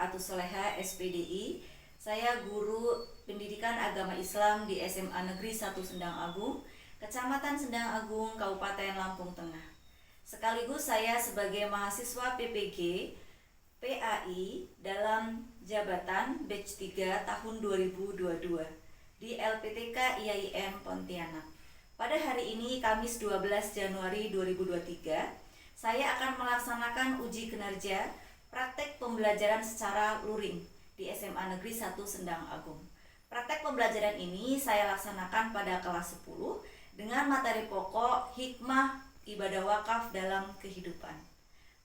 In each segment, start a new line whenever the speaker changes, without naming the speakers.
Atus Soleha, SPDI. Saya guru pendidikan agama Islam di SMA Negeri 1 Sendang Agung, Kecamatan Sendang Agung, Kabupaten Lampung Tengah. Sekaligus saya sebagai mahasiswa PPG PAI dalam jabatan batch 3 tahun 2022 di LPTK IAIN Pontianak. Pada hari ini Kamis 12 Januari 2023, saya akan melaksanakan uji kinerja praktek pembelajaran secara luring di SMA Negeri 1 Sendang Agung. Praktek pembelajaran ini saya laksanakan pada kelas 10 dengan materi pokok hikmah ibadah wakaf dalam kehidupan.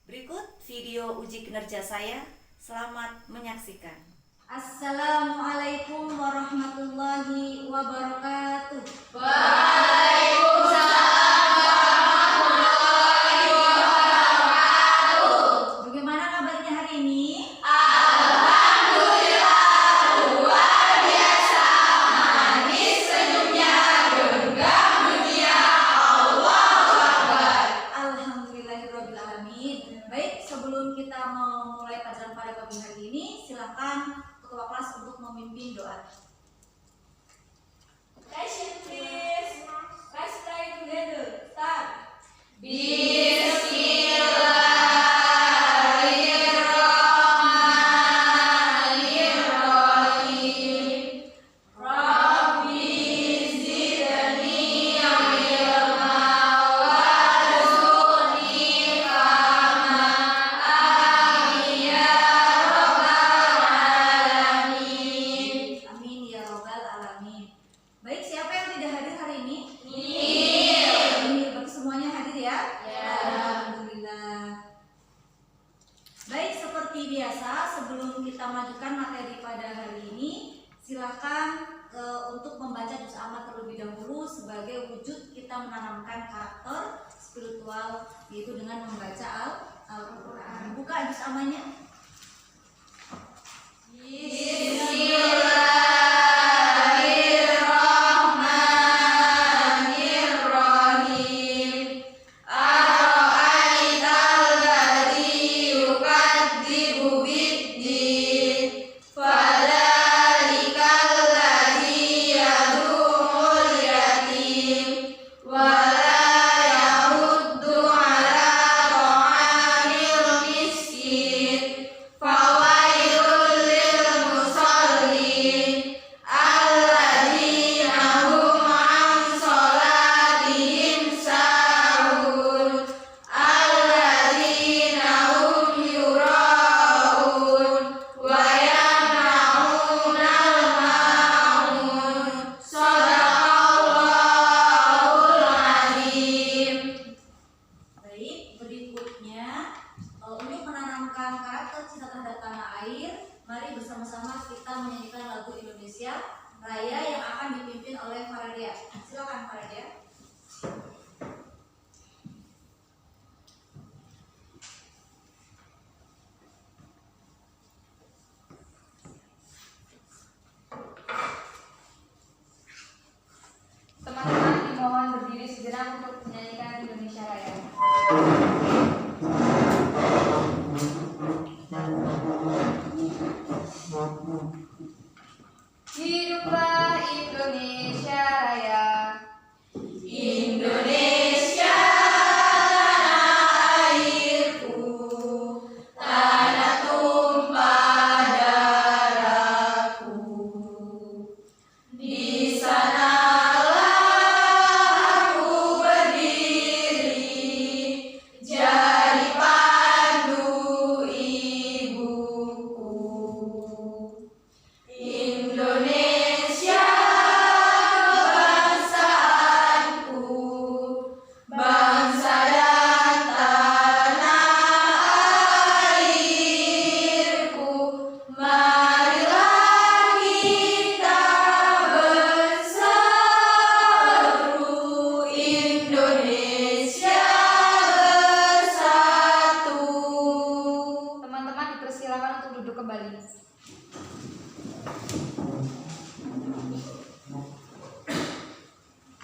Berikut video uji kinerja saya. Selamat menyaksikan.
Assalamualaikum warahmatullahi wabarakatuh. Bagaimana kabarnya hari ini? Alhamdulillahirrabbilalamin. Baik, sebelum kita memulai pelajaran pada pagi hari ini, silakan ketua kelas untuk memimpin doa. Attention please. Let's try together. Start. Bismillahirrahmanirrahim. Rabbi zidni ilma warzuqni fahma. Amin ya rabbal alamin. Amin ya rabbal alamin. Baik, siapa yang tidak hadir hari ini? Bagi semuanya hadir ya? Alhamdulillah. Baik, seperti biasa sebelum kita majukan materi pada hari ini, silakan untuk membaca juz amma terlebih dahulu sebagai wujud kita menanamkan karakter spiritual, yaitu dengan membaca Al-Quran. Buka juz ammanya. Bismillahirrahmanirrahim. Ara'aital ladzi yukadzibu biddin, fadzalikal ladzi yad'ul yatim wa la yahuddu 'ala ta'amil miskin. Fawailul lil musallin alladzina hum 'an shalatihim sahun alladzina hum yura'un wa yamna'unal ma'un. Shadaqallahul azim. Baik, berikutnya untuk menanamkan karakter cinta terhadap tanah air, mari bersama-sama kita menyanyikan lagu Indonesia Raya yang akan dipimpin oleh Faradia. Silakan Faradia.
Teman-teman dimohon berdiri sejenak untuk menyanyikan Indonesia Raya. Hiduplah Indonesia Raya.
Indonesia tanah airku, tanah tumpah darahku. Di sanalah aku berdiri, jadi pandu ibuku. Indonesia kebangsaanku, bangsa dan tanah airku. Marilah kita berseru, Indonesia bersatu.
Teman-teman dipersilakan untuk duduk kembali.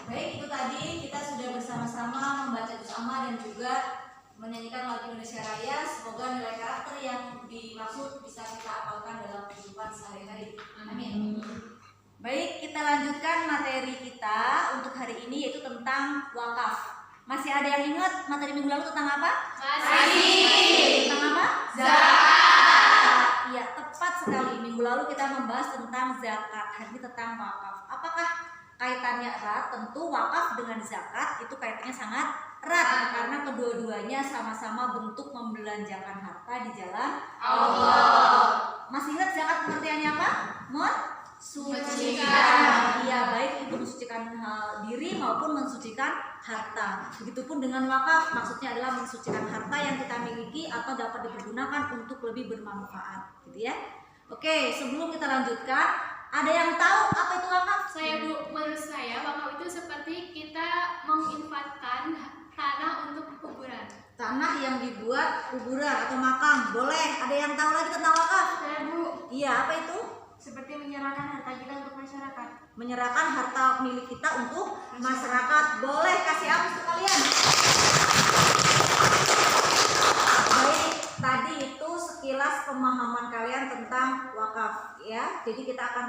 Baik, itu tadi kita sudah bersama-sama membaca juz amma dan juga menyanyikan lagu Indonesia Raya. Semoga nilai karakter yang dimaksud bisa kita apalkan dalam kehidupan sehari-hari. Amin. Baik, kita lanjutkan materi kita untuk hari ini, yaitu tentang wakaf. Masih ada yang ingat materi minggu lalu tentang apa?
Masih.
Tentang apa?
Zakat.
Iya, tepat sekali. Minggu lalu kita membahas tentang zakat, hari ini tentang wakaf. Apakah kaitannya erat? Tentu wakaf dengan zakat itu kaitannya sangat erat, karena kedua-duanya sama-sama bentuk membelanjakan harta di jalan
Allah.
Masih ingat zakat pengertiannya apa?
Mensucikan.
Iya, baik itu mensucikan diri maupun mensucikan harta. Begitupun dengan wakaf, maksudnya adalah mensucikan harta yang kita miliki atau dapat dipergunakan untuk lebih bermanfaat, gitu ya. Oke, sebelum kita lanjutkan, ada yang tahu apa itu wakaf?
Menurut saya wakaf itu seperti kita menginfakkan tanah untuk kuburan.
Tanah yang dibuat kuburan atau makam. Boleh. Ada yang tahu lagi tentang wakaf?
Saya Bu,
Iya, apa itu?
seperti menyerahkan harta kita untuk masyarakat.
Menyerahkan harta milik kita untuk masyarakat. Boleh, kasih aplaus untuk kalian. Baik, tadi itu sekilas pemahaman kalian tentang wakaf ya. Jadi kita akan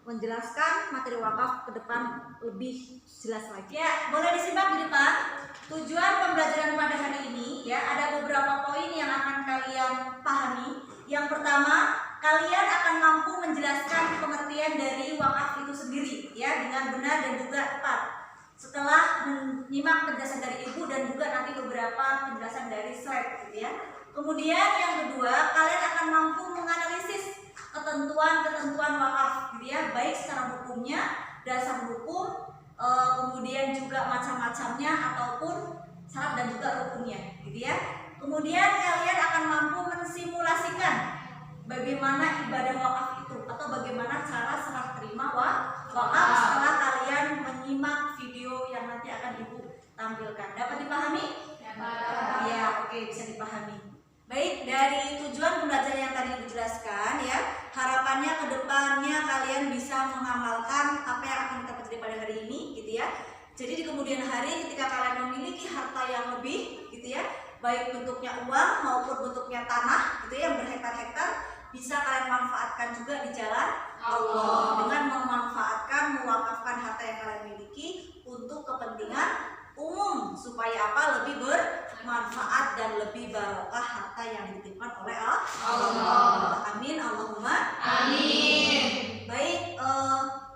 menjelaskan materi wakaf ke depan lebih jelas lagi. Ya, boleh disimak di depan. Tujuan pembelajaran pada hari ini ya, ada beberapa poin yang akan kalian pahami. Yang pertama, kalian akan mampu menjelaskan pengertian dari wakaf itu sendiri ya dengan benar dan juga tepat. Setelah menyimak penjelasan dari ibu dan juga nanti beberapa penjelasan dari slide gitu ya. Kemudian yang kedua, kalian akan mampu menganalisis ketentuan-ketentuan wakaf gitu ya, baik secara hukumnya, dasar hukum, kemudian juga macam-macamnya ataupun syarat dan juga rukunnya gitu ya. Kemudian kalian akan mampu mensimulasikan bagaimana ibadah wakaf itu atau bagaimana cara serah terima wakaf setelah kalian menyimak video yang nanti akan ibu tampilkan. Dapat dipahami? Ya, oke, bisa dipahami. Baik, dari tujuan pembelajaran yang tadi dijelaskan ya, harapannya ke depannya kalian bisa mengamalkan apa yang akan kita pelajari pada hari ini gitu ya. Jadi di kemudian hari ketika kalian memiliki harta yang lebih gitu ya, baik bentuknya uang maupun bentuknya tanah gitu ya, yang berhektar-hektar, bisa kalian manfaatkan juga di jalan Allah dengan memanfaatkan, mewakafkan harta yang kalian miliki untuk kepentingan umum supaya apa? Lebih bermanfaat dan lebih barokah harta yang dititipkan oleh Allah. Amin, Allahumma
Amin.
Baik,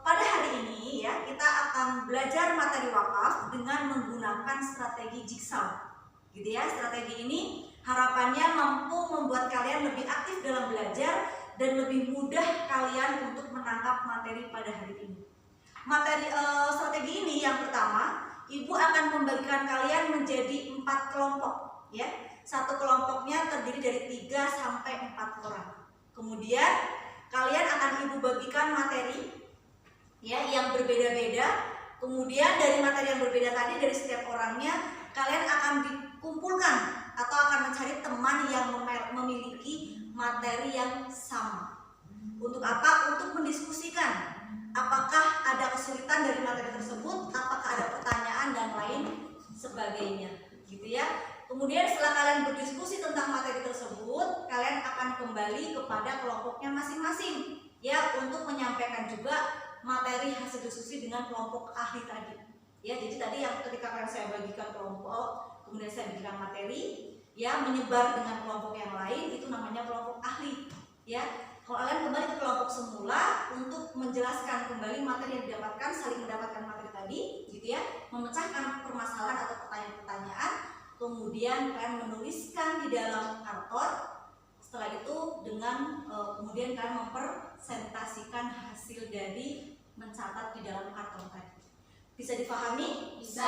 pada hari ini ya kita akan belajar materi wakaf dengan menggunakan strategi jigsaw. Gitu ya, strategi ini harapannya mampu membuat kalian lebih aktif dalam belajar dan lebih mudah kalian untuk menangkap materi pada hari ini. Strategi ini yang pertama, ibu akan membagikan kalian menjadi 4 kelompok ya. Satu kelompoknya terdiri dari 3 sampai 4 orang. Kemudian kalian akan ibu bagikan materi ya yang berbeda-beda. Kemudian dari materi yang berbeda tadi dari setiap orangnya kalian akan dikumpulkan atau akan mencari teman yang memiliki materi yang sama. Untuk apa? Untuk mendiskusikan apakah ada kesulitan dari materi tersebut, apakah ada pertanyaan dan lain sebagainya gitu ya. Kemudian setelah kalian berdiskusi tentang materi tersebut, kalian akan kembali kepada kelompoknya masing-masing ya untuk menyampaikan juga materi hasil diskusi dengan kelompok ahli tadi. Ya, jadi tadi yang ketika kalian saya bagikan kelompok, kemudian saya berikan materi, ya menyebar dengan kelompok yang lain, itu namanya kelompok ahli. Ya, kalau kalian kembali ke kelompok semula untuk menjelaskan kembali materi yang didapatkan, saling mendapatkan materi tadi, gitu ya, memecahkan permasalahan atau pertanyaan-pertanyaan, kemudian kalian menuliskan di dalam karton. Setelah itu dengan kemudian kalian mempresentasikan hasil dari mencatat di dalam karton tadi. Bisa dipahami?
Bisa.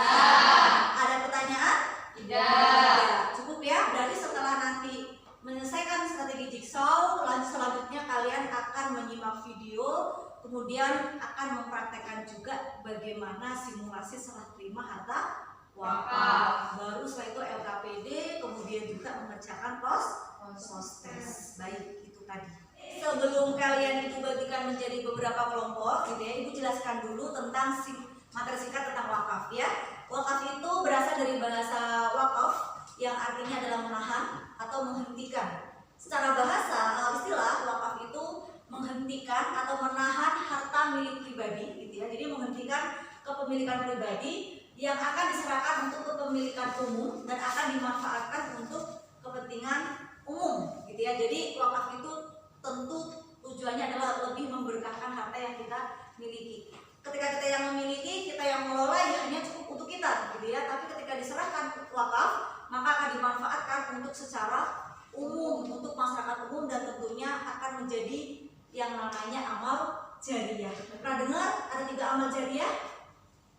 Ada pertanyaan?
Tidak.
Cukup ya. Berarti setelah nanti menyelesaikan strategi jigsaw, selanjutnya kalian akan menyimak video, kemudian akan mempraktekkan juga bagaimana simulasi serah terima harta wakaf. Baru setelah itu LKPD, kemudian juga mengerjakan post-test. Baik, itu tadi. Sebelum kalian itu bagikan menjadi beberapa kelompok, gitu ya, ibu jelaskan dulu tentang materi singkat tentang wakaf ya. Wakaf itu berasal dari bahasa wakaf yang artinya adalah menahan atau menghentikan. Secara bahasa, istilah wakaf itu menghentikan atau menahan harta milik pribadi, gitu ya. Jadi menghentikan kepemilikan pribadi yang akan diserahkan untuk kepemilikan umum dan akan dimanfaatkan untuk kepentingan umum, gitu ya. Jadi wakaf itu tentu tujuannya adalah lebih memberkahkan harta yang kita miliki. Ketika kita yang memiliki, kita yang mengelola, ya hanya cukup untuk kita, gitu ya. Tapi ketika diserahkan wakaf, maka akan dimanfaatkan untuk secara umum, untuk masyarakat umum, dan tentunya akan menjadi yang namanya amal jariyah. Pernah dengar ada 3 amal jariyah?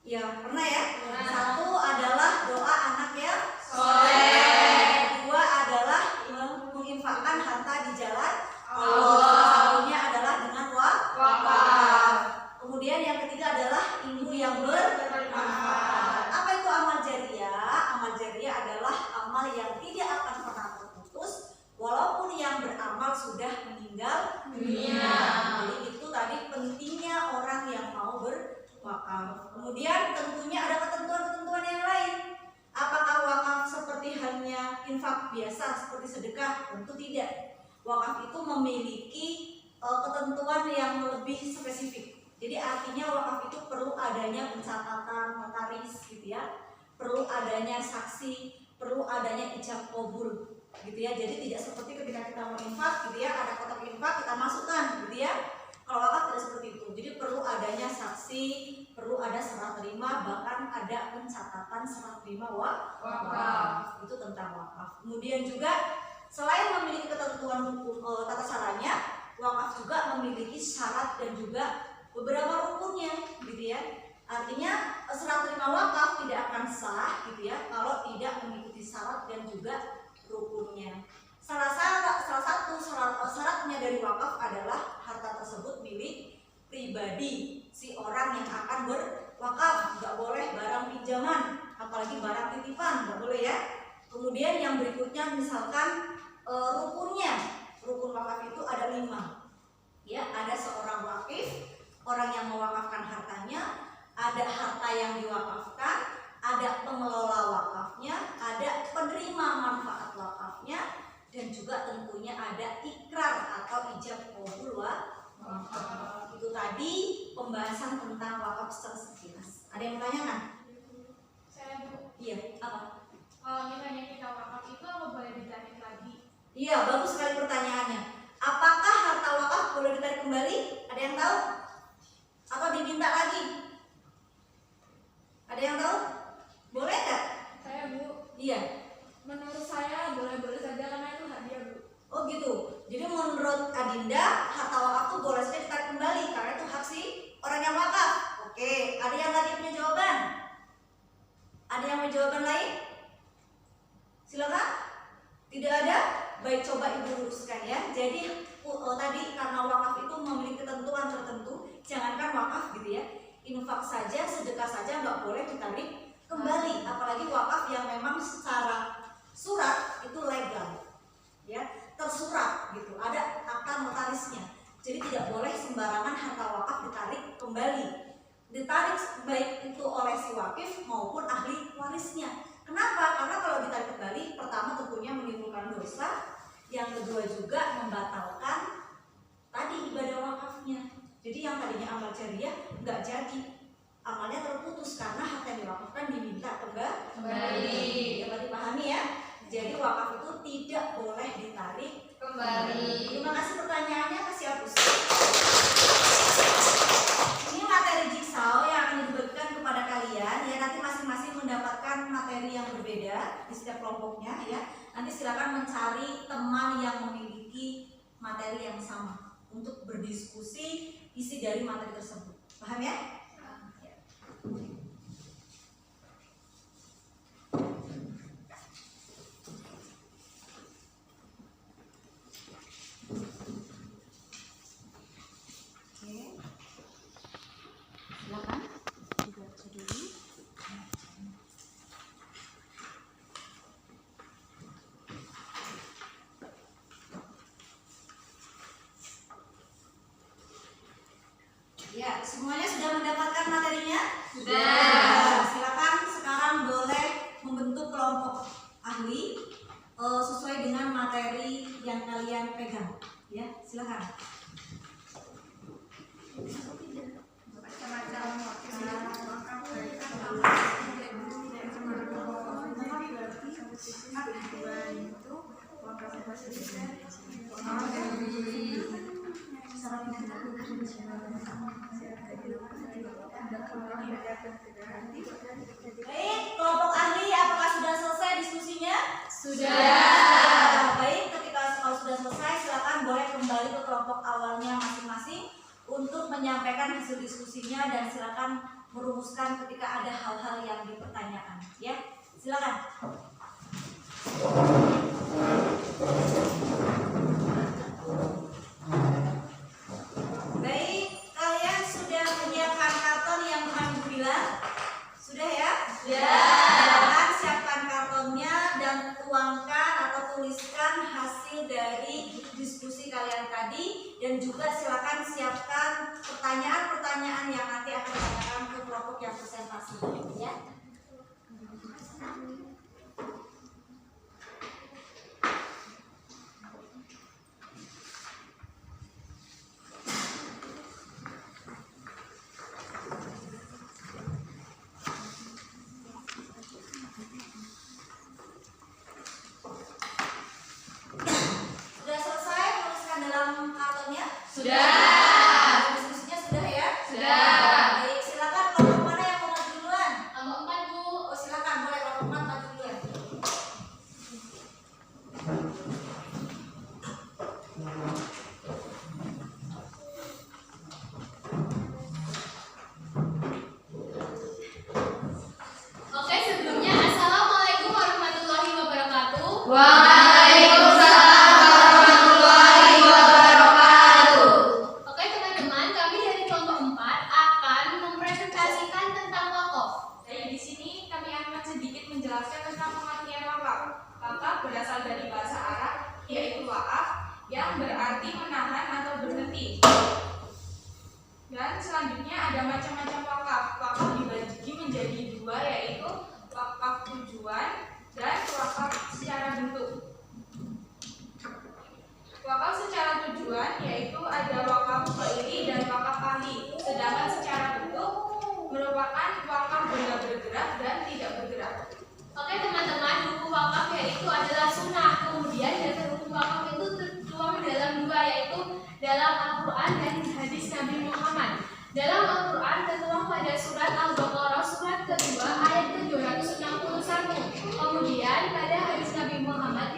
Ya, pernah ya? Satu adalah doa anak yang soleh. Kedua adalah menginfakkan harta di jalan Allah. Satunya adalah dengan wakaf. Kemudian yang ketiga adalah ilmu yang bermanfaat. Apa itu amal jariyah? Amal jariyah adalah amal yang tidak akan pernah terputus walaupun yang beramal sudah meninggal dunia. Jadi itu tadi pentingnya orang yang mau berwakaf. Kemudian tentunya ada ketentuan-ketentuan yang lain. Apakah wakaf seperti hanya infak biasa seperti sedekah? Tentu tidak. Wakaf itu memiliki ketentuan yang lebih spesifik. Jadi artinya wakaf itu perlu adanya pencatatan notaris, gitu ya. Perlu adanya saksi, perlu adanya ijab kabul, gitu ya. Jadi tidak seperti ketika kita mau infak, gitu ya, ada kotak infak kita masukkan, gitu ya. Kalau wakaf tidak seperti itu. Jadi perlu adanya saksi, perlu ada serah terima, bahkan ada pencatatan serah terima wakaf. Itu tentang wakaf. Kemudian juga selain memiliki ketentuan hukum tata caranya, wakaf juga memiliki syarat dan juga beberapa rukunnya, gitu ya. Artinya serah terima wakaf tidak akan sah, gitu ya, kalau tidak mengikuti syarat dan juga rukunnya. Salah satu syaratnya dari wakaf adalah harta tersebut milik pribadi si orang yang akan berwakaf. Nggak boleh barang pinjaman, apalagi barang titipan, nggak boleh ya. Kemudian yang berikutnya misalkan rukunnya. Rukun wakaf itu ada 5. Ya, ada seorang wakif, orang yang mewakafkan hartanya, ada harta yang diwakafkan, ada pengelola wakafnya, ada penerima manfaat wakafnya, dan juga tentunya ada ikrar atau ijab kabul wakaf. Itu tadi pembahasan tentang wakaf secara sekilas. Ada yang bertanyakan?
Saya Bu,
Iya, apa?
kalau misalnya kita wakaf itu apa boleh ditarik lagi?
Iya, bagus sekali pertanyaannya. Apakah harta wakaf boleh ditarik kembali? Ada yang tahu? Atau diminta lagi? Ada yang tahu? Boleh nggak?
Saya Bu,
Iya.
menurut saya boleh-boleh saja karena itu hadiah Bu.
Oh gitu. Jadi menurut Adinda, harta wakaf tuh boleh saja ditarik kembali karena itu hak si orang yang wakaf. Oke, ada yang lagi punya jawaban? Ada yang mau jawaban lain? Silakan. Tidak ada? Baik, coba Ibu luruskan ya. Jadi tadi karena wakaf itu memiliki ketentuan tertentu, jangankan wakaf gitu ya, infak saja, sedekah saja nggak boleh ditarik kembali. Apalagi wakaf yang memang secara surat itu legal, ya, tersurat gitu, ada akta notarisnya. Jadi tidak boleh sembarangan harta wakaf ditarik kembali. Ditarik baik itu oleh si wakif maupun ahli warisnya. Kenapa? Karena kalau ditarik kembali, pertama tentunya menimbulkan dosa, yang kedua juga membatalkan tadi ibadah wakafnya. Jadi yang tadinya amal jariyah nggak jadi, amalnya terputus karena harta yang diwakafkan diminta kembali. Dapat dipahami ya? Jadi wakaf itu tidak boleh ditarik kembali. Terima kasih pertanyaannya, kasih hapus. Ini materi jigsaw yang akan dibagikan kepada kalian ya, nanti masing-masing mendapatkan materi yang berbeda di setiap kelompoknya ya. Nanti silakan mencari teman yang memiliki materi yang sama untuk berdiskusi isi dari materi tersebut. Paham ya? Silakan dibaca dulu. Ya, semuanya sudah mendapatkan materinya? Sudah. Silakan sekarang boleh membentuk kelompok. ahli sesuai dengan materi yang kalian pegang. Ya, silakan. Baik, kelompok ahli, apakah sudah selesai diskusinya? Sudah. Baik, kalau sudah selesai, silakan boleh kembali ke kelompok awalnya masing-masing untuk menyampaikan hasil diskusinya dan silakan merumuskan ketika ada hal-hal yang dipertanyakan. Ya, silakan. Baik, kalian sudah menyiapkan karton yang kami bilang? Sudah ya? Sudah. Silakan siapkan kartonnya dan tuangkan atau tuliskan hasil dari diskusi kalian tadi, dan juga silakan siapkan pertanyaan-pertanyaan yang nanti akan ditanyakan ke kelompok yang presentasi. Ya. Sudah selesai menuliskan dalam kartonnya? Sudah. Diskusinya sudah ya? Sudah. Baik, silakan kelompok mana yang mau maju duluan?
Kelompok 4, Bu.
Oh, silakan, boleh kelompok 4 maju duluan.
Oke, sebelumnya Assalamualaikum warahmatullahi wabarakatuh. Oke teman-teman, kami dari kelompok 4 akan mempresentasikan tentang wakaf.
Jadi di sini kami akan sedikit menjelaskan tentang pengertian wakaf. Wakaf berasal dari bahasa Arab, yaitu waqaf, yang berarti menahan atau berhenti. Dan selanjutnya ada macam-macam wakaf. Wakaf dibagi menjadi dua, yaitu wakaf tujuan dan wakaf secara bentuk. Wakaf secara tujuan yaitu ada wakaf fa'ili dan wakaf ahli. Sedangkan secara bentuk merupakan wakaf benda bergerak dan tidak bergerak.
Oke teman-teman, hukum wakaf yaitu adalah sunnah. Kemudian dasar hukum wakaf itu tertuang dalam dua, yaitu dalam Al-Quran dan hadis Nabi Muhammad. Dalam Al-Quran tertuang pada surat Al-Baqarah surat kedua ayat ke-261. Kemudian pada hadis Nabi Muhammad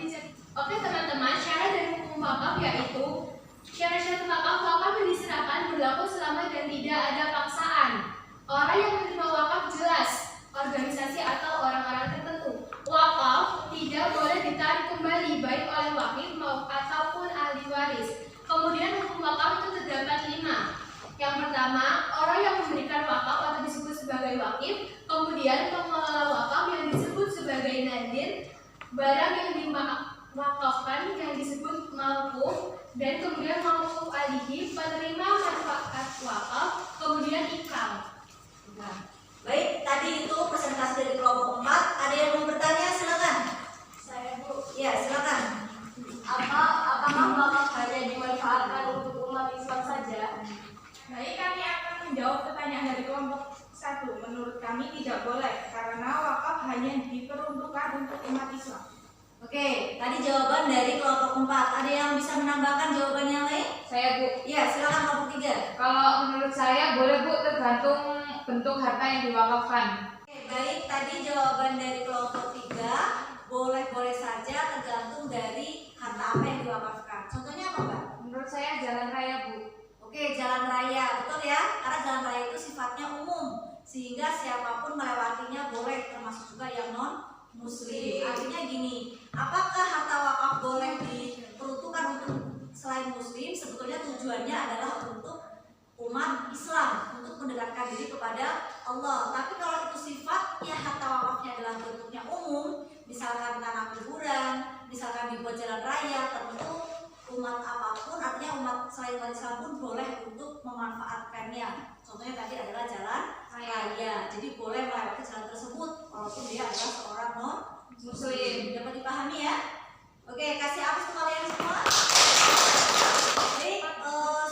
Oke teman-teman, syarat dari hukum wakaf yaitu syarat-syarat wakaf yang diserahkan berlaku selama dan tidak ada paksaan. Orang yang menerima wakaf jelas organisasi atau orang-orang tertentu. Wakaf tidak boleh ditarik kembali baik oleh wakif ataupun ahli waris. Kemudian hukum wakaf itu terdapat 5. Yang pertama, orang yang memberikan wakaf atau disebut sebagai wakif. Kemudian pengelola wakaf yang disebut sebagai nadir. Barang yang diwakafkan yang disebut mauquf. Dan kemudian mauquf alihi, penerima manfaat wakaf. Kemudian ikram.
Nah, baik, tadi itu presentasi dari kelompok 4. Ada yang mau bertanya? Silakan.
Saya Bu,
Ya, silakan.
apakah wakaf hanya dimanfaatkan untuk umat Islam saja? Baik, kami akan menjawab pertanyaan dari kelompok 1. Menurut kami tidak boleh, karena wakaf hanya diperuntukkan untuk umat Islam.
Oke, tadi jawaban dari kelompok 4. Ada yang bisa menambahkan jawaban yang lain?
Saya Bu,
Ya, silakan kelompok 3.
kalau menurut saya boleh Bu, tergantung bentuk harta yang diwakafkan.
Oke, baik, tadi jawaban dari kelompok 3 boleh-boleh saja tergantung dari harta apa yang diwakafkan. Contohnya apa, Mbak?
Menurut saya jalan raya Bu.
Oke, jalan raya, betul ya? Karena jalan raya itu sifatnya umum, sehingga siapapun melewatinya boleh, termasuk juga yang non-muslim. Artinya gini, apakah harta wakaf boleh diperuntukkan untuk selain muslim? Sebetulnya tujuannya adalah untuk umat Islam, untuk mendekatkan diri kepada Allah. Tapi kalau itu sifatnya harta wakafnya adalah bentuknya umum, misalkan tanah kuburan, misalkan dibuat jalan raya, tentu umat apapun, artinya umat selain umat Islam pun boleh untuk memanfaatkannya. Contohnya tadi adalah jalan Saya. Jadi boleh melewati jalan tersebut walaupun dia adalah seorang non
Muslim.
Dapat dipahami ya? Oke, kasih apa untuk kalian semua? Baik,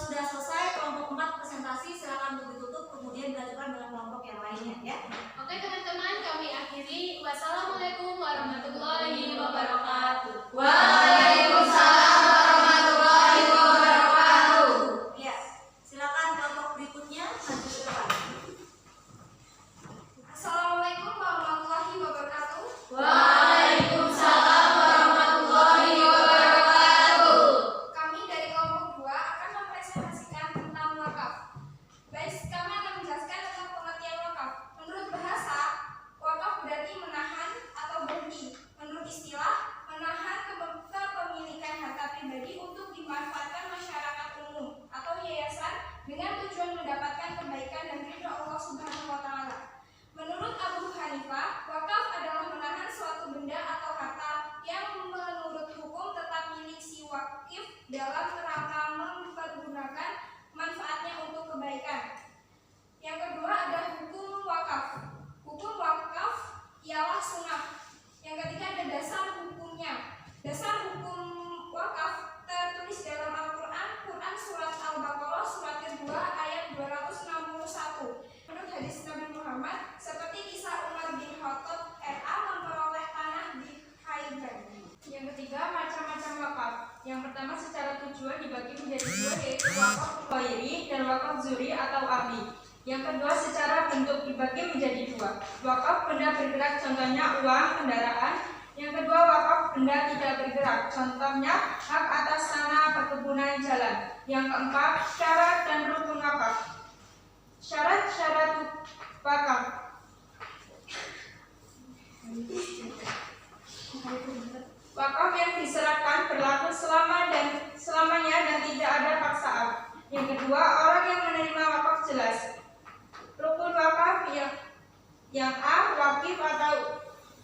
sudah selesai kelompok 4 presentasi. Silakan untuk ditutup kemudian dilanjutkan dengan kelompok yang lainnya ya.
Oke teman-teman, kami akhiri. Wassalamualaikum warahmatullahi wabarakatuh.
Waalaikumsalam warahmatullahi wabarakatuh.
Ya, silakan kelompok berikutnya maju ke depan.
Assalamualaikum warahmatullahi wabarakatuh.
Waalaikumsalam warahmatullahi wabarakatuh.
Kami dari kelompok 2 akan mempresentasikan tentang wakaf. Baik, kami akan menjelaskan tentang pengertian wakaf. Menurut bahasa, wakaf berarti menahan atau berhenti. Menurut istilah, menahan kepemilikan harta pribadi untuk dimanfaatkan masyarakat umum atau yayasan dengan tujuan mendapatkan kebaikan dan ridho Allah Subhanahu wa Ta'ala. Menurut Abu Hanifah, wakaf adalah menahan suatu benda atau harta yang menurut hukum tetap milik si wakif dalam kerangka mempergunakan manfaatnya untuk kebaikan. Yang kedua ada hukum wakaf. Hukum wakaf ialah sunnah. Yang ketiga ada dasar hukumnya. Dasar hukum wakaf tertulis dalam Al-Quran, Quran Surat Al-Baqarah Surat kedua ayat 261. Menurut hadis Nabi Muhammad, seperti kisah Umar bin Khattab RA memperoleh tanah di Khaybar. Yang ketiga, macam-macam wakaf. Yang pertama, secara tujuan dibagi menjadi dua, yaitu wakaf ghairi dan wakaf zuri atau abdi. Yang kedua, secara bentuk dibagi menjadi dua. Wakaf benda bergerak, contohnya uang, kendaraan. Yang kedua, wakaf benda tidak bergerak, contohnya hak atas tanah, perkebunan, jalan. Yang keempat, syarat dan rukun wakaf. Syarat-syarat wakaf. Wakaf yang diserahkan berlaku selamanya dan tidak ada paksaan. Yang kedua, orang yang menerima wakaf jelas. Rukun wakaf yang A, wakif atau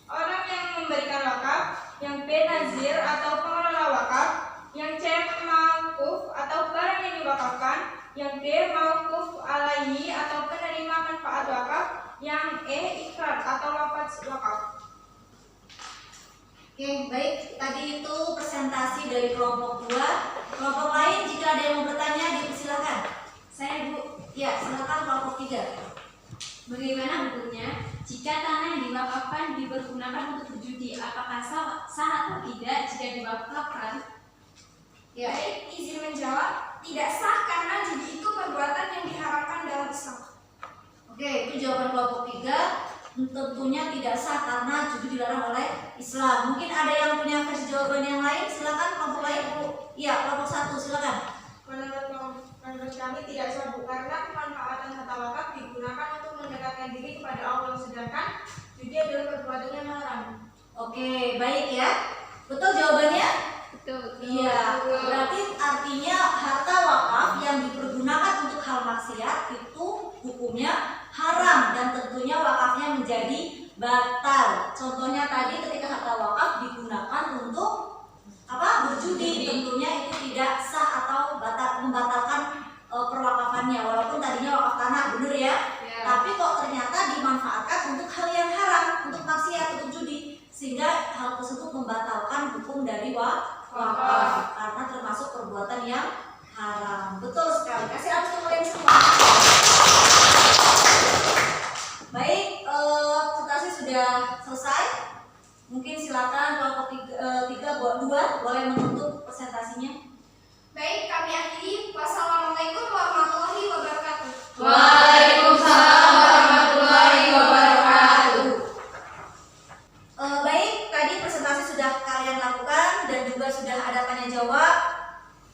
orang yang memberikan wakaf. Yang B, nazir atau pengelola wakaf. Yang C, mauquf atau barang yang diwakafkan. Yang D, mauquf alaihi atau penerima manfaat wakaf. Yang E, ikrar atau lafaz wakaf.
Oke, baik. Tadi itu presentasi dari kelompok 2. Kelompok lain jika ada yang mau bertanya dipersilakan. Saya Bu. Ya, silakan kelompok 3.
Bagaimana hukumnya jika tanah yang diwakafkan dipergunakan untuk berjudi? Apakah sah atau tidak jika diwakafkan?
Ya.
Baik, izin menjawab, tidak sah karena judi itu perbuatan yang diharamkan dalam Islam.
Oke, itu jawaban kelompok 3. Tentunya tidak sah karena judi dilarang oleh Islam. Mungkin ada yang punya versi jawaban yang lain? Silakan kelompok lain Bu. Iya, kelompok 1 silakan.
Menurut kami tidak sah Bu, karena pemanfaatan harta wakaf digunakan untuk mendekatkan diri kepada Allah, sedangkan judi adalah perbuatan yang haram.
Oke, baik ya. Betul jawabannya?
Betul.
Iya. Berarti artinya harta wakaf yang dipergunakan untuk hal maksiat itu hukumnya haram dan tentunya wakafnya menjadi batal. Contohnya tadi ketika harta wakaf digunakan untuk berjudi, tentunya itu tidak sah atau membatalkan perwakafannya. Walaupun tadinya wakaf tanah, benar ya? Tapi kok ternyata dimanfaatkan untuk hal yang haram, untuk maksiat, untuk judi, sehingga hal tersebut membatalkan hukum dari wakaf karena termasuk perbuatan yang haram. Betul sekali. Kasih aplaus untuk kalian semua. Baik, presentasi sudah selesai. Mungkin silakan kelompok 2 boleh menutup presentasinya.
Baik, kami akhiri. Wassalamualaikum warahmatullahi wabarakatuh.
Waalaikumsalam warahmatullahi wabarakatuh.
Baik, tadi presentasi sudah kalian lakukan dan juga sudah ada tanya jawab.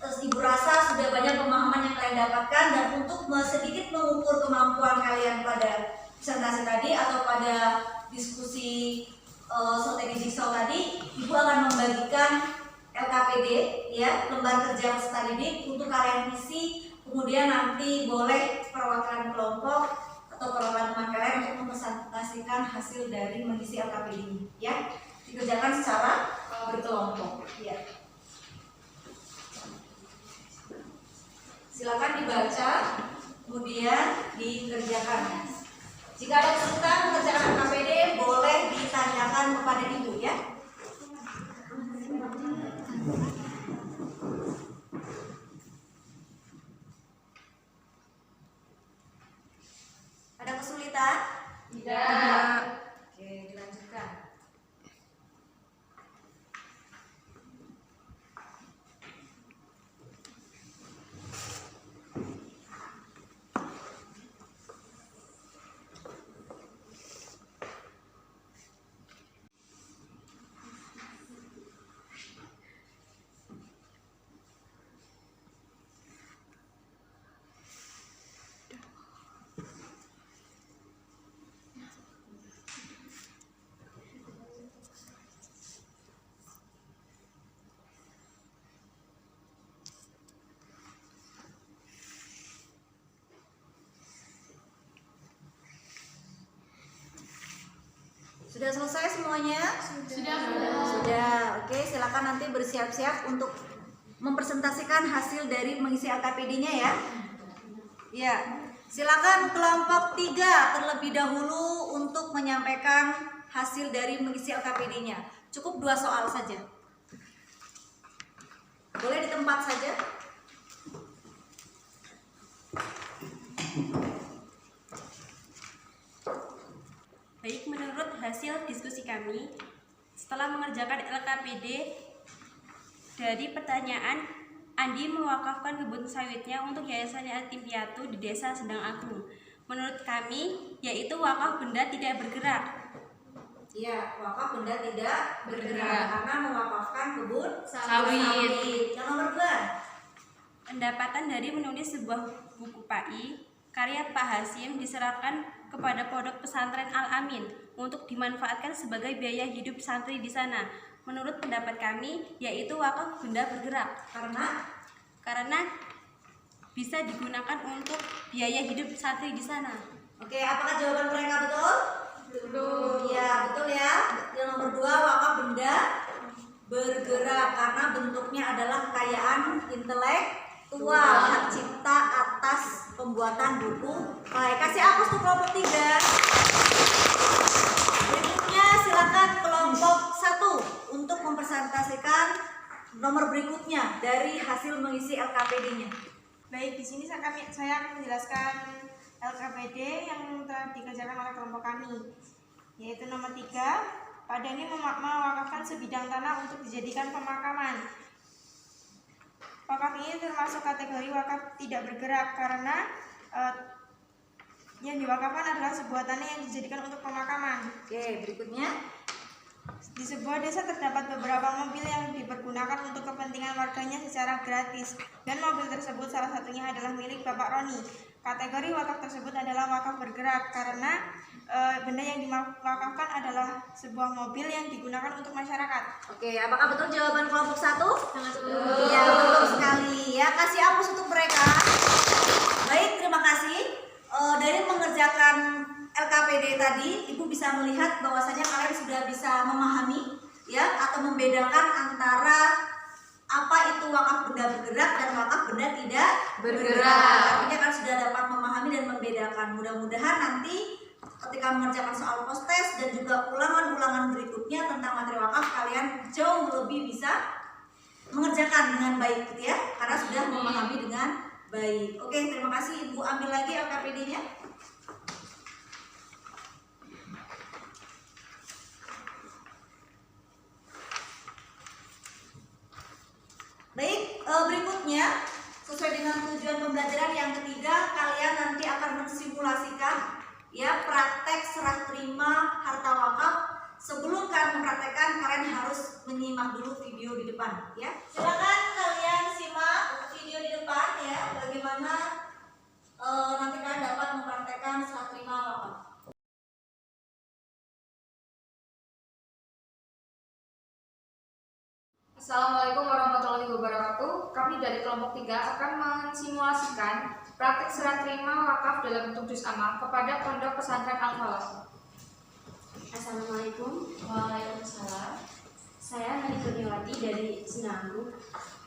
Ibu rasa sudah banyak pemahaman yang kalian dapatkan, dan untuk sedikit mengukur kemampuan kalian pada presentasi tadi atau pada diskusi strategi jigsaw tadi, Ibu akan membagikan LKPD ya, lembar kerja peserta didik untuk kalian isi, kemudian nanti boleh perwakilan kelompok atau perwakilan teman kalian untuk mempresentasikan hasil dari mengisi LKPD ini ya. Dikerjakan secara berkelompok ya. Silakan dibaca kemudian dikerjakan. Jika ada kesulitan mengerjakan LKPD, boleh ditanyakan kepada ibu ya. Ada kesulitan?
Tidak.
Oke, dilanjutkan. Sudah selesai semuanya? Sudah. Oke, silakan nanti bersiap-siap untuk mempresentasikan hasil dari mengisi LKPD-nya ya. Ya. Silakan kelompok 3 terlebih dahulu untuk menyampaikan hasil dari mengisi LKPD-nya. Cukup 2 soal saja. Boleh di tempat saja.
Baik, menurut hasil diskusi kami, setelah mengerjakan LKPD, dari pertanyaan, Andi mewakafkan kebun sawitnya untuk Yayasan Yatim Piatu di Desa Sendang Agung. Menurut kami, yaitu wakaf benda tidak bergerak.
Iya, wakaf benda tidak bergerak karena mewakafkan kebun
Sawit.
Yang nomor 2.
Pendapatan dari menulis sebuah buku PAI, karya Pak Hasim diserahkan kepada Pondok Pesantren Al-Amin untuk dimanfaatkan sebagai biaya hidup santri di sana. Menurut pendapat kami, yaitu wakaf benda bergerak karena bisa digunakan untuk biaya hidup santri di sana.
Oke, apakah jawaban mereka betul? Betul. Iya, betul ya. Yang nomor 2, wakaf benda bergerak karena bentuknya adalah kekayaan intelektual, hak cipta atas pembuatan buku. Baik, kasih hapus untuk kelompok 3. Berikutnya silakan kelompok 1 untuk mempresentasikan nomor berikutnya dari hasil mengisi LKPD-nya.
Baik, di sini saya akan menjelaskan LKPD yang telah dikerjakan oleh kelompok kami, yaitu nomor 3. Pak Dani mewakafkan sebidang tanah untuk dijadikan pemakaman. Wakaf ini termasuk kategori wakaf tidak bergerak karena yang diwakafkan adalah sebuah tanah yang dijadikan untuk pemakaman.
Oke, berikutnya.
Di sebuah desa terdapat beberapa mobil yang dipergunakan untuk kepentingan warganya secara gratis, dan mobil tersebut salah satunya adalah milik Bapak Roni. Kategori wakaf tersebut adalah wakaf bergerak karena benda yang diwakafkan adalah sebuah mobil yang digunakan untuk masyarakat.
Oke, apakah betul jawaban kelompok 1? Sangat betul. Iya, betul sekali. Ya, kasih hapus untuk mereka. Baik, terima kasih. Dari mengerjakan LKPD tadi, Ibu bisa melihat bahwasanya kalian sudah bisa memahami ya atau membedakan antara apa itu wakaf benda bergerak dan wakaf benda tidak bergerak. Artinya kan sudah dapat memahami dan membedakan. Mudah-mudahan nanti ketika mengerjakan soal post-test dan juga ulangan-ulangan berikutnya tentang materi wakaf, kalian jauh lebih bisa mengerjakan dengan baik gitu ya, karena sudah memahami dengan baik. Oke, terima kasih. Ibu ambil lagi LKPD-nya. Baik, berikutnya sesuai dengan tujuan pembelajaran yang ketiga, kalian nanti akan mensimulasikan ya praktek serah terima harta wakaf. Sebelum kalian mempraktekkan, kalian harus menyimak dulu video di depan ya. Silakan kalian simak video di depan ya, bagaimana nanti kalian dapat mempraktekkan serah terima wakaf.
Assalamualaikum warahmatullahi wabarakatuh. Kami dari kelompok 3 akan mensimulasikan praktik serah terima wakaf dalam bentuk juz amal kepada Pondok Pesantren Al-Falah.
Assalamualaikum. Waalaikumsalam. Saya Nani Kurniawati dari Sinanggu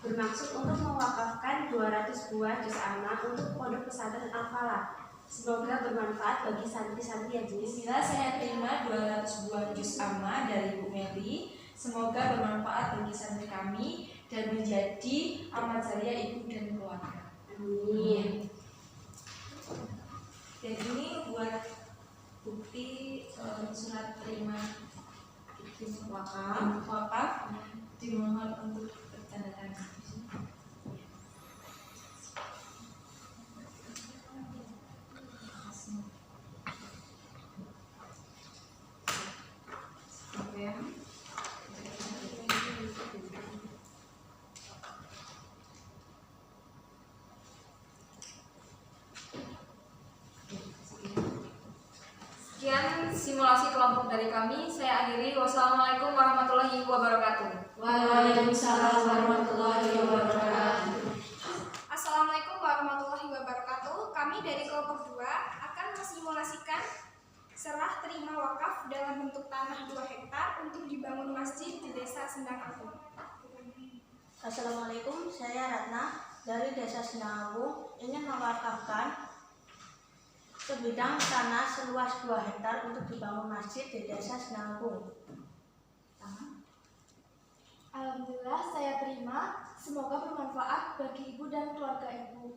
bermaksud untuk mewakafkan 200 buah juz amal untuk Pondok Pesantren Al-Falah.
Semoga bermanfaat bagi santri-santri yang jenis.
Bismillah, saya terima 200 buah juz amma dari Bu Meli. Semoga bermanfaat bagi santri kami dan menjadi amal jariah ibu dan keluarga.
Amin.
Dan ini buat bukti surat terima izin wakaf dimohon untuk bertanda-tangan.
Sekian simulasi kelompok dari kami. Saya akhiri. Wassalamualaikum warahmatullahi wabarakatuh.
Waalaikumsalam warahmatullahi wabarakatuh.
Assalamualaikum warahmatullahi wabarakatuh. Kami dari kelompok 2 akan mensimulasikan serah terima wakaf dalam bentuk tanah 2 hektar untuk dibangun masjid di Desa Sendang Agung.
Assalamualaikum, saya Ratna dari Desa Sendang Agung ingin mewakafkan sebidang tanah seluas 2 hektar untuk dibangun masjid di Desa Sendang Agung.
Alhamdulillah saya terima. Semoga bermanfaat bagi ibu dan keluarga ibu.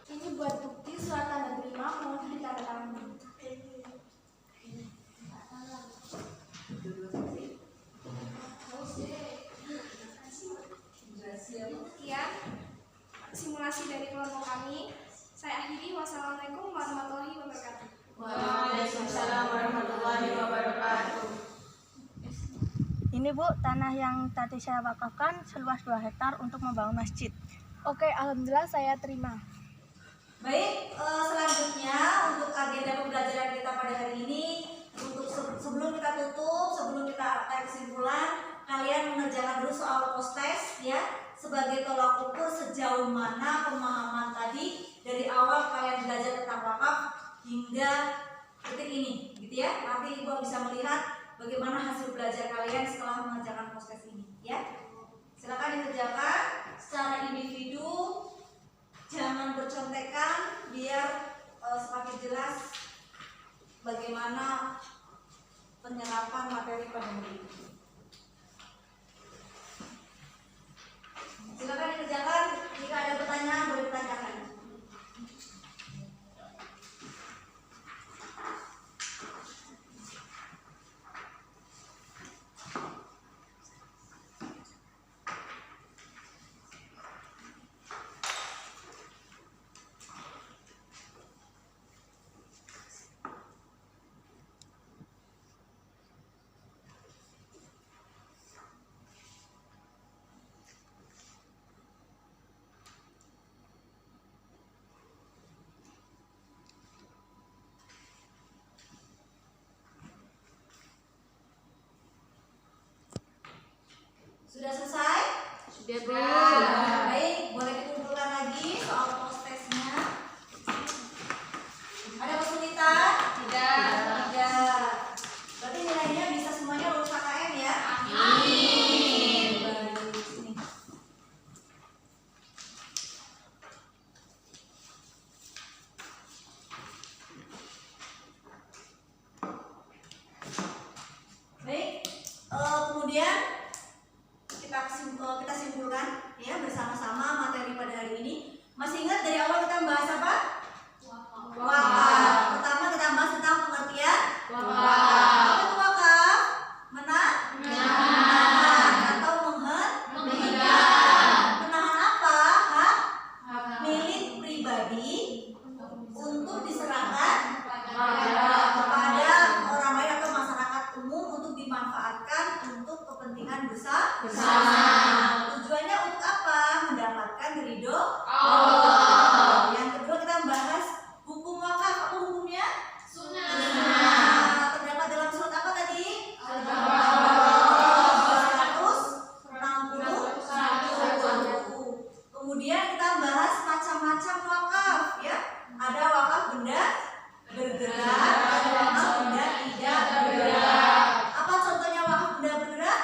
Ini buat bukti surat tanda terima, mohon ditandatangani. Sekian simulasi dari kelompok kami. Saya akhiri. Wassalamualaikum warahmatullahi wabarakatuh.
Waalaikumsalam warahmatullahi wabarakatuh. Ini Bu, tanah yang tadi saya wakafkan seluas 2 hektar untuk membangun masjid.
Oke, alhamdulillah saya terima.
Baik, selanjutnya untuk agenda pembelajaran kita pada hari ini, untuk sebelum kita tutup, sebelum kita tarik kesimpulan, kalian mengerjakan dulu soal post test ya, sebagai tolak ukur sejauh mana pemahaman tadi dari awal kalian belajar tentang wakaf hingga detik ini, gitu ya. Nanti Ibu bisa melihat bagaimana hasil belajar kalian setelah mengerjakan post test ini, ya. Silakan dikerjakan secara individu, jangan bercontekan biar semakin jelas bagaimana penyerapan materi pada hari ini. Silakan dikerjakan, jika ada pertanyaan boleh ditanyakan. Sudah selesai?
Sudah, Bu.
Sudah. Baik, boleh dikumpulkan lagi soal post testnya. Ada kesulitan? Tidak. Berarti nilainya bisa semuanya lulus KKM ya? Amin. Baik, sini. Baik, kemudian kita simpulkan ya bersama-sama materi pada hari ini. Masih ingat dari awal kita bahas apa? Wakaf. Pertama kita bahas tentang pengertian wakaf. Apa itu wakaf? Menahan atau menahan apa? Hak milik pribadi untuk diserahkan kepada orang lain atau masyarakat umum untuk dimanfaatkan untuk kepentingan besar. Tujuannya untuk apa? Mendapatkan ridho Allah. Yang kedua kita bahas hukum wakaf. Apa hukumnya? Sunnah. Terdapat dalam surat apa tadi? 261. Kemudian kita bahas macam-macam wakaf ya. Ada wakaf benda bergerak, ada wakaf benda tidak bergerak. Apa contohnya wakaf benda bergerak?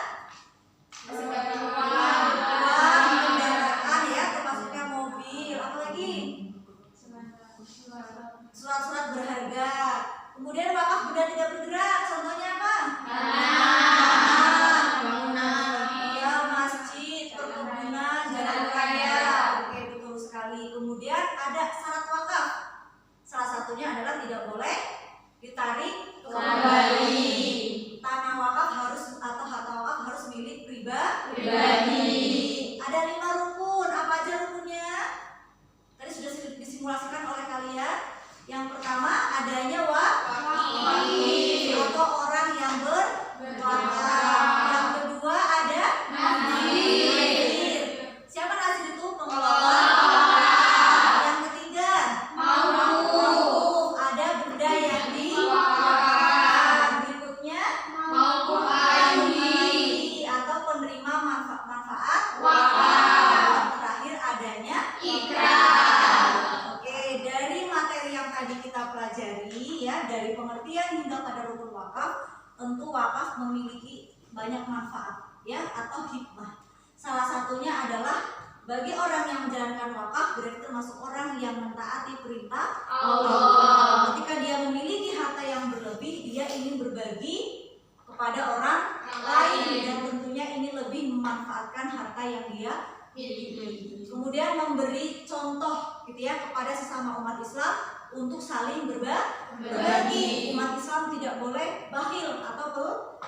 wakaf memiliki banyak manfaat ya atau hikmah. Salah satunya adalah bagi orang yang menjalankan wakaf berarti termasuk orang yang mentaati perintah Allah. Ketika dia memiliki harta yang berlebih, dia ingin berbagi kepada orang lain dan tentunya ini lebih memanfaatkan harta yang dia miliki. Kemudian memberi contoh gitu ya kepada sesama umat Islam untuk saling berbagi. Umat Islam tidak boleh bakhil atau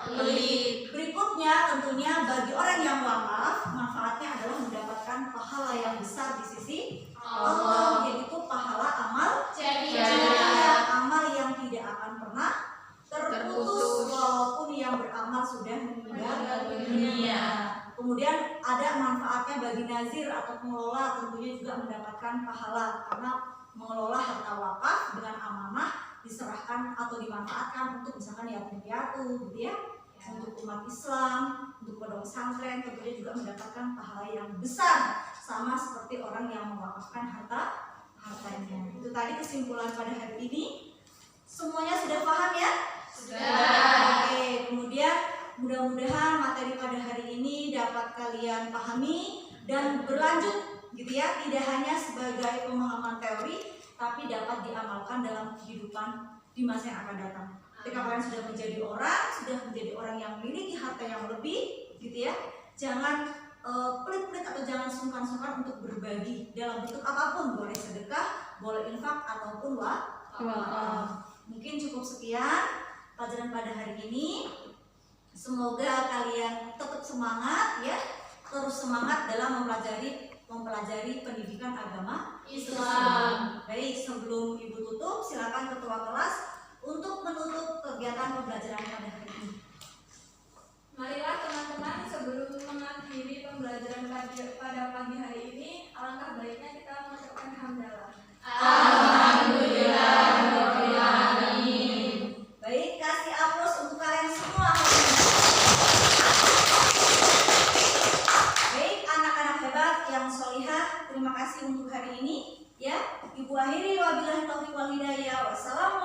pelit. Berikutnya tentunya bagi orang yang wakaf manfaatnya adalah mendapatkan pahala yang besar di sisi Allah, yaitu pahala amal jariah, amal yang tidak akan pernah terputus walaupun yang beramal sudah meninggal dunia. Kemudian ada manfaatnya bagi nazir atau pengelola tentunya juga mendapatkan pahala karena mengelola harta wakaf dengan amanah diserahkan atau dimanfaatkan untuk misalkan yatim piatu gitu ya, untuk umat Islam, untuk pondok pesantren tentunya juga mendapatkan pahala yang besar sama seperti orang yang mewakafkan hartanya. Itu tadi kesimpulan pada hari ini. Semuanya sudah paham ya? Sudah. Oke, kemudian mudah-mudahan materi pada hari ini dapat kalian pahami dan berlanjut gitu ya, tidak hanya sebagai pemahaman teori tapi dapat diamalkan dalam kehidupan di masa yang akan datang. Ketika kalian sudah menjadi orang yang memiliki harta yang lebih gitu ya, jangan pelit-pelit atau jangan sungkan-sungkan untuk berbagi dalam bentuk apapun, boleh sedekah, boleh infak ataupun wakaf. Mungkin cukup sekian pelajaran pada hari ini. Semoga kalian tetap semangat ya, terus semangat dalam mempelajari pendidikan agama Islam. Baik, sebelum Ibu tutup, silakan ketua kelas untuk menutup kegiatan pembelajaran pada hari ini.
Marilah teman-teman, sebelum mengakhiri pembelajaran pada pagi hari ini, alangkah baiknya kita mengucapkan hamdalah.
Alhamdulillahirobbilalamin. Baik, kasih aplaus untuk kalian semua. Baik, anak-anak hebat yang sholihah, terima kasih untuk hari ini. Ya, Ibu akhiri wabillahi taufiq wal hidayah. Wassalamualaikum